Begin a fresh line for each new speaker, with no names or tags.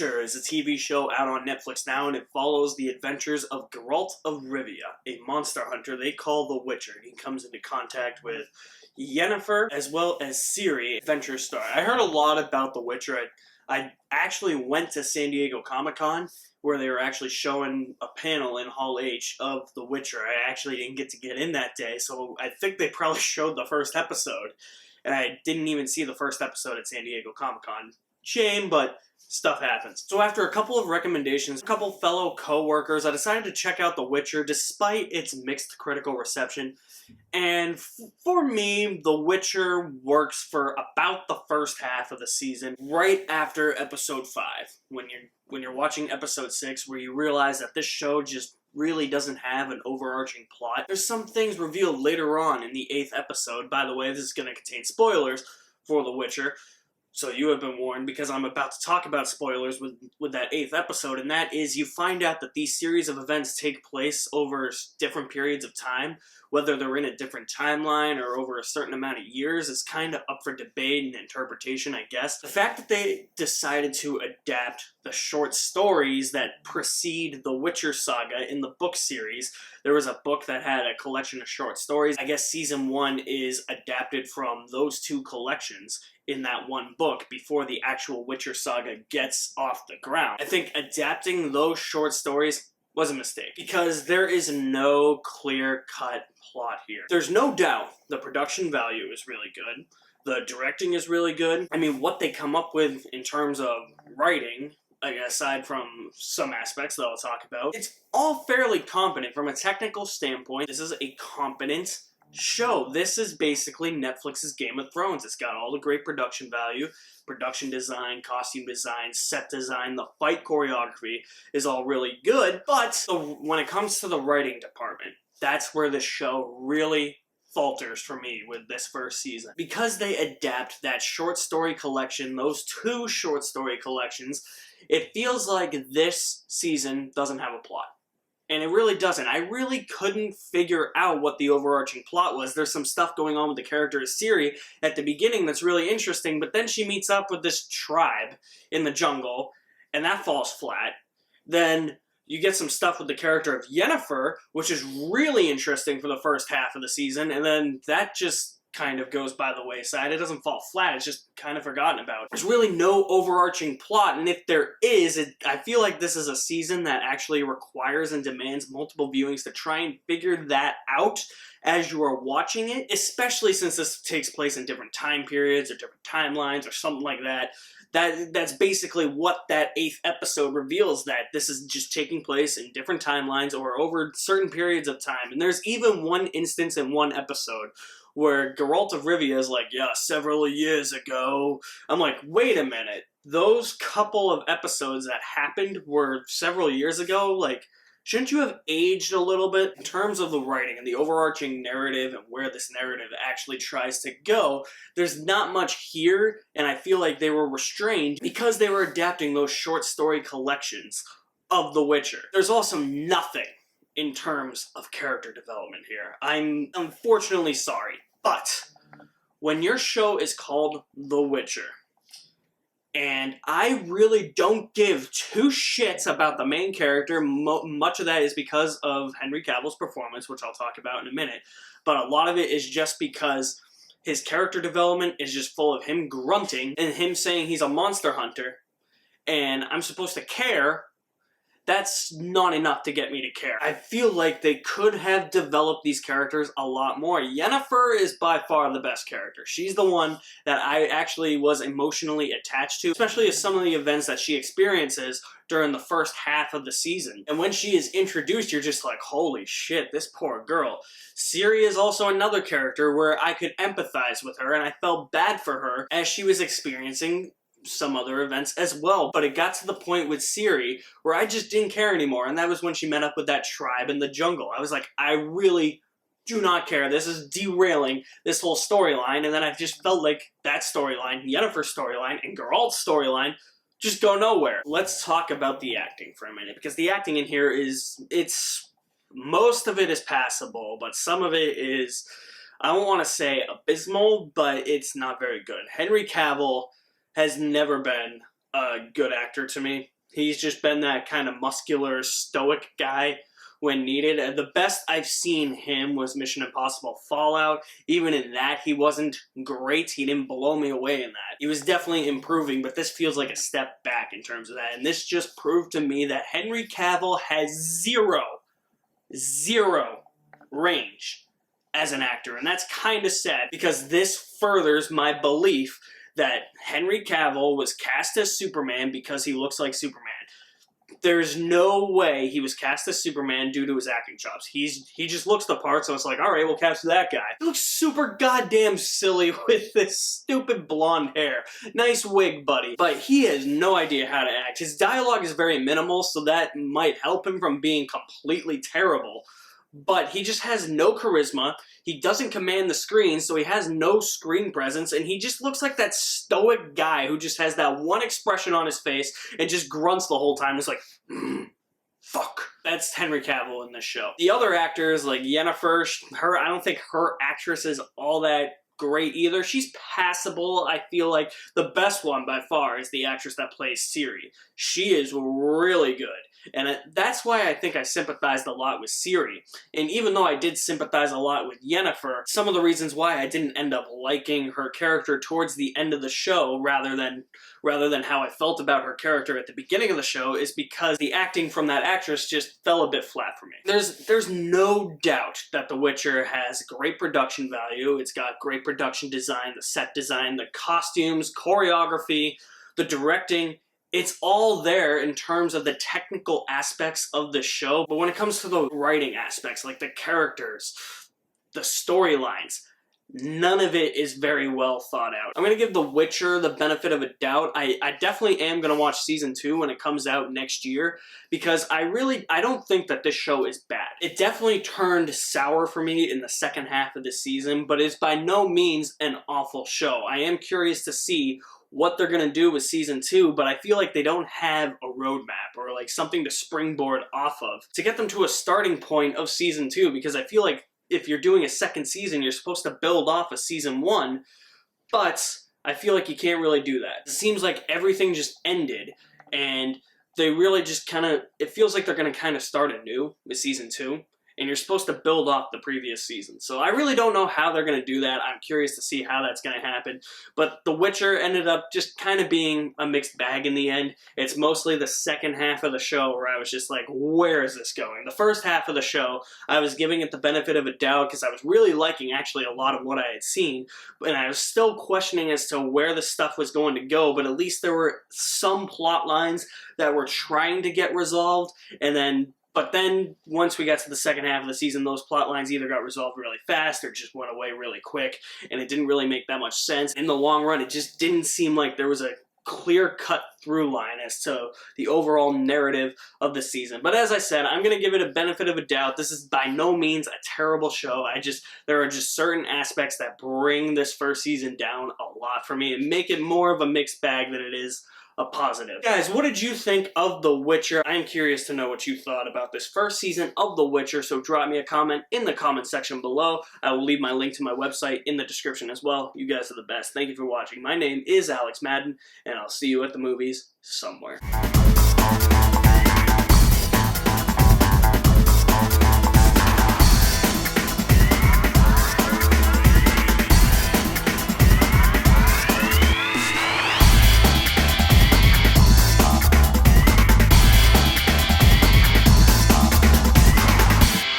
Witcher is a TV show out on Netflix now, and it follows the adventures of Geralt of Rivia, a monster hunter they call the Witcher. He comes into contact with Yennefer as well as Ciri, adventure star. I heard a lot about the Witcher. I actually went to San Diego Comic-Con where they were actually showing a panel in Hall H of The Witcher. I actually didn't get to get in that day, so I think they probably showed the first episode. And I didn't even see the first episode at San Diego Comic-Con. Shame, but stuff happens. So after a couple of recommendations, a couple fellow co-workers, I decided to check out The Witcher despite its mixed critical reception. And for me, The Witcher works for about the first half of the season, right after episode 5. When you're watching episode 6, where you realize that this show just really doesn't have an overarching plot. There's some things revealed later on in the 8th episode. By the way, this is going to contain spoilers for The Witcher, so you have been warned, because I'm about to talk about spoilers with that 8th episode, and that is you find out that these series of events take place over different periods of time. Whether they're in a different timeline or over a certain amount of years is kind of up for debate and interpretation, I guess. The fact that they decided to adapt the short stories that precede the Witcher saga in the book series. There was a book that had a collection of short stories. I guess season 1 is adapted from those 2 collections in that one book before the actual Witcher saga gets off the ground. I think adapting those short stories was a mistake, because there is no clear-cut plot here. There's no doubt the production value is really good. The directing is really good. I mean, what they come up with in terms of writing, aside from some aspects that I'll talk about, it's all fairly competent from a technical standpoint. This is a competent show. This is basically Netflix's Game of Thrones. It's got all the great production value, production design, costume design, set design, the fight choreography is all really good, but when it comes to the writing department, that's where the show really falters for me with this first season. Because they adapt that short story collection, those 2 short story collections, it feels like this season doesn't have a plot. And it really doesn't. I really couldn't figure out what the overarching plot was. There's some stuff going on with the character of Ciri at the beginning that's really interesting, but then she meets up with this tribe in the jungle, and that falls flat. Then you get some stuff with the character of Yennefer, which is really interesting for the first half of the season, and then that just kind of goes by the wayside. It doesn't fall flat, it's just kind of forgotten about. There's really no overarching plot, and if there is, I feel like this is a season that actually requires and demands multiple viewings to try and figure that out as you are watching it, especially since this takes place in different time periods or different timelines or something like that. That's basically what that 8th episode reveals, that this is just taking place in different timelines or over certain periods of time. And there's even one instance in one episode where Geralt of Rivia is like, yeah, several years ago. I'm like, wait a minute. Those couple of episodes that happened were several years ago? Like, shouldn't you have aged a little bit? In terms of the writing and the overarching narrative and where this narrative actually tries to go, there's not much here, and I feel like they were restrained because they were adapting those short story collections of The Witcher. There's also nothing in terms of character development here. I'm unfortunately sorry, but when your show is called The Witcher, and I really don't give 2 shits about the main character, much of that is because of Henry Cavill's performance, which I'll talk about in a minute, but a lot of it is just because his character development is just full of him grunting and him saying he's a monster hunter, and I'm supposed to care. That's not enough to get me to care. I feel like they could have developed these characters a lot more. Yennefer is by far the best character. She's the one that I actually was emotionally attached to, especially as some of the events that she experiences during the first half of the season. And when she is introduced, you're just like, holy shit, this poor girl. Ciri is also another character where I could empathize with her, and I felt bad for her as she was experiencing some other events as well. But it got to the point with Ciri where I just didn't care anymore, and that was when she met up with that tribe in the jungle. I was like, I really do not care. This is derailing this whole storyline. And then I just felt like that storyline, Yennefer's storyline, and Geralt's storyline just go nowhere. Let's talk about the acting for a minute, because the acting in here most of it is passable, but some of it is, I don't want to say abysmal, but it's not very good. Henry Cavill has never been a good actor to me. He's just been that kind of muscular, stoic guy when needed. And the best I've seen him was Mission Impossible Fallout. Even in that, he wasn't great. He didn't blow me away in that. He was definitely improving, but this feels like a step back in terms of that. And this just proved to me that Henry Cavill has zero range as an actor. And that's kind of sad, because this furthers my belief that Henry Cavill was cast as Superman because he looks like Superman. There's no way he was cast as Superman due to his acting chops. He just looks the part, so it's like, alright, we'll cast that guy. He looks super goddamn silly with this stupid blonde hair. Nice wig, buddy. But he has no idea how to act. His dialogue is very minimal, so that might help him from being completely terrible. But he just has no charisma. He doesn't command the screen, so he has no screen presence, and he just looks like that stoic guy who just has that one expression on his face and just grunts the whole time. It's like, fuck. That's Henry Cavill in this show. The other actors, like Yennefer, I don't think her actress is all that great either. She's passable. I feel like the best one by far is the actress that plays Ciri. She is really good. And that's why I think I sympathized a lot with Ciri. And even though I did sympathize a lot with Yennefer, some of the reasons why I didn't end up liking her character towards the end of the show rather than how I felt about her character at the beginning of the show is because the acting from that actress just fell a bit flat for me. There's no doubt that The Witcher has great production value. It's got great production design, the set design, the costumes, choreography, the directing. It's all there in terms of the technical aspects of the show, but when it comes to the writing aspects, like the characters, the storylines, none of it is very well thought out. I'm going to give The Witcher the benefit of a doubt. I definitely am going to watch Season 2 when it comes out next year, because I don't think that this show is bad. It definitely turned sour for me in the second half of the season, but it's by no means an awful show. I am curious to see what they're going to do with Season 2, but I feel like they don't have a roadmap or like something to springboard off of to get them to a starting point of Season 2, because I feel like if you're doing a second season, you're supposed to build off of Season 1, but I feel like you can't really do that. It seems like everything just ended, and they really just it feels like they're going to kind of start anew with Season 2. And you're supposed to build off the previous season. So I really don't know how they're going to do that. I'm curious to see how that's going to happen. But The Witcher ended up just kind of being a mixed bag in the end. It's mostly the second half of the show where I was just like, where is this going? The first half of the show, I was giving it the benefit of a doubt because I was really liking actually a lot of what I had seen. And I was still questioning as to where the stuff was going to go, but at least there were some plot lines that were trying to get resolved, but then, once we got to the second half of the season, those plot lines either got resolved really fast or just went away really quick, and it didn't really make that much sense. In the long run, it just didn't seem like there was a clear-cut through line as to the overall narrative of the season. But as I said, I'm going to give it a benefit of a doubt. This is by no means a terrible show. There are just certain aspects that bring this first season down a lot for me and make it more of a mixed bag than it is a positive. Guys, what did you think of The Witcher? I'm curious to know what you thought about this first season of The Witcher, so drop me a comment in the comment section below. I will leave my link to my website in the description as well. You guys are the best. Thank you for watching. My name is Alex Madden, and I'll see you at the movies somewhere.